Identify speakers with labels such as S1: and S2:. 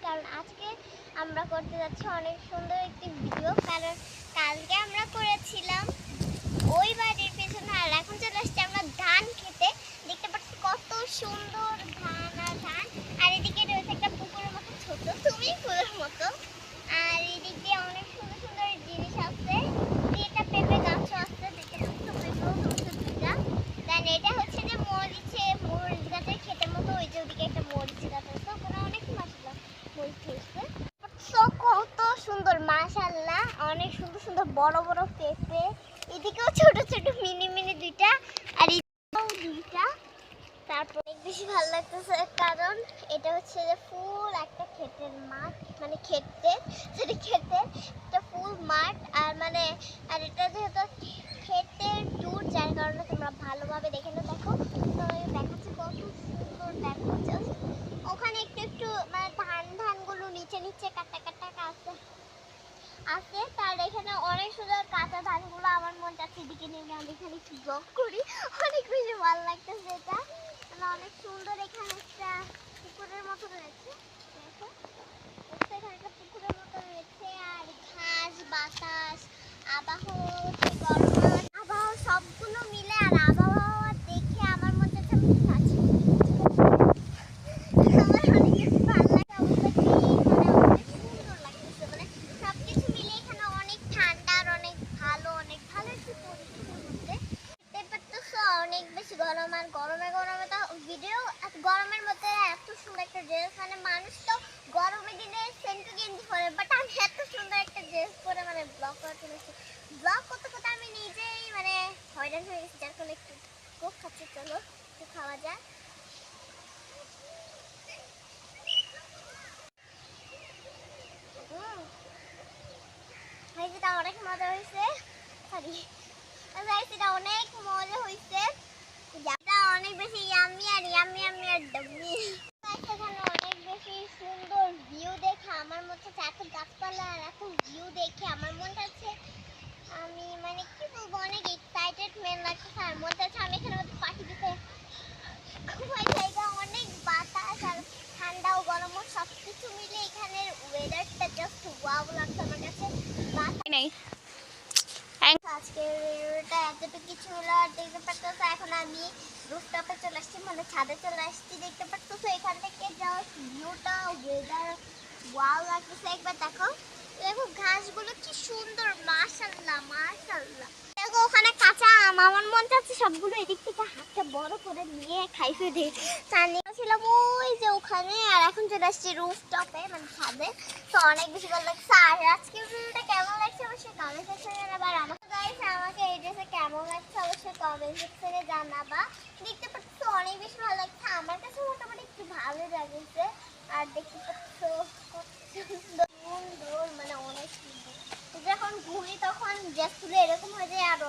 S1: কারণ আজকে আমরা করতে যাচ্ছি অনেক সুন্দর একটি ভিডিও। কারণ কালকে আমরা করেছিলাম ওই বাড়ির পেছনে, আর এখন চলে আসছি আমরা ধান খেতে। দেখতে পাচ্ছি কত সুন্দর ধান আর ধান, আর এদিকে রয়েছে একটা পুকুরের মতো, ছোট সুইমিং পুলের মতো। আর এদিক দিয়ে অনেক সুন্দর সুন্দর জিনিস আছে। এটা পেঁপে গাছও আছে, দেখতে পাচ্ছি পেঁপেও হচ্ছে দুইটা। দেন এটা হচ্ছে যে মরিচ গাছের ক্ষেতের মতো, ওই যে ওদিকে একটা মরিচ গাছ আছে, ওখানে অনেক মাশাআল্লাহ মরিচ হয়েছে। কত সুন্দর মাশাআল্লাহ, অনেক সুন্দর সুন্দর বড় বড় পেঁপে। এদিকেও ছোট ছোট মিনি মিনি দুইটা, আর এদিকেও দুইটা। তারপর অনেক বেশি ভালো লাগতেছে কারণ এটা হচ্ছে যে ফুল একটা ক্ষেতের মাঠ, মানে ক্ষেতের একটা ফুল মাঠ। আর মানে আর এটা যেহেতু ক্ষেতের ট্যুর, যার কারণে তোমরা ভালোভাবে দেখে নাও। দেখো দেখাচ্ছে কত সুন্দর, দেখো জাস্ট ওখানে একটু একটু মানে ধানগুলো নিচে নিচে কাটা কাটা আছে। তার এখানে অনেক সুন্দর কাঁচা ধানগুলো, আমার মন চাচ্ছে এদিকে নিয়ে আমি এখানে একটু ব্লগ করি, অনেক বেশি ভালো লাগতেছে। এটা মানে অনেক সুন্দর। এখানে একটা পুকুরের মতো রয়েছে, দেখো এখানে একটা পুকুরের মতো রয়েছে। আর ঘাস, বাতাস, আবহাওয়া, গরম আবহাওয়া সবগুলো মিলে, আর আবহাওয়া দেখে আমার মন চাচ্ছে আমি নাচি। আমার অনেক বেশি ভালো লাগে অবস্থা, মানে অনেক সুন্দর লাগতেছে। মানে সবকিছু মিলে এখানে অনেক ঠান্ডা আর অনেক ভালো একটু পরিবেশের মধ্যে। দেখতে পারতেছো অনেক বেশি গরম, আর গরমে তো ভিডিও, গরমের মধ্যে এত সুন্দর একটা ড্রেস, মানে মানুষ তো গরমের দিনে সেন্টু গেঞ্জি পরে, বাট আমি এত সুন্দর একটা ড্রেস পরে মানে ব্লগ করতে চলেছি। ব্লগ করতে করতে আমি নিজেই মানে হয়রান হয়ে গেছি, যার কারণে একটু কোক খাচ্ছি। চলো একটু খাওয়া যায়। এটা অনেক মজা হয়েছে, সরি এটা অনেক মজা হয়েছে, এটা অনেক বেশি ইয়াম্মি আর ডাম্মি। এখানে অনেক বেশি সুন্দর ভিউ দেখে আমার মনে হচ্ছে, এত গাছপালা আর এত ভিউ দেখে আমার মনে হচ্ছে আমি মানে কি বলবো, অনেক এক্সাইটেড মেন লাগছে। আর মনে হচ্ছে আমি এখানে পার্টি দিতে খুবই জায়গা, অনেক বাতাস আর ঠান্ডা ও গরম সব কিছু মিলে এখানের ওয়েদারটা জাস্ট ওয়াও লাগছে আমার কাছে। আজকের ভিডিওটা এতটুকু ছিল, আর দেখতে পাচ্ছ এখন আমি রুফটপে চলে আসছি, মানে ছাদে চলে আসছি। দেখতে পাচ্ছ এখান থেকে জাস্ট ভিউটা, ওয়েদার ওয়াও লাগতেছে। একবার দেখো ঘাসগুলো কি সুন্দর, মাশাআল্লাহ মাশাআল্লাহ। দেখো ওখানে কাঁচা আম, আমার মন চাচ্ছে সবগুলো এদিক থেকে হাতে বড় করে নিয়ে খাই ফেলে। ছিলাম ওই যে ওখানে, আর এখন চলে আসছি রুফটপে, মানে ছাদে। তো অনেক বেশি ভালো লাগছে। আর আজকের ভিডিওটা কেমন লাগছে অবশ্যই কমেন্ট সেকশনে জানাবা। আর আমাকে এই ড্রেসে কেমন লাগছে অবশ্যই কমেন্ট সেকশনে জানাবা। দেখতে পাচ্ছ অনেক বেশি ভালো লাগছে, আমার কাছে মোটামুটি একটু ভালো লাগছে। আর দেখতে পাচ্ছ কত সুন্দর, মানে অনেক সুন্দর। যখন ঘুরি তখন ড্রেস তুলে এরকম হয়ে যায়, আর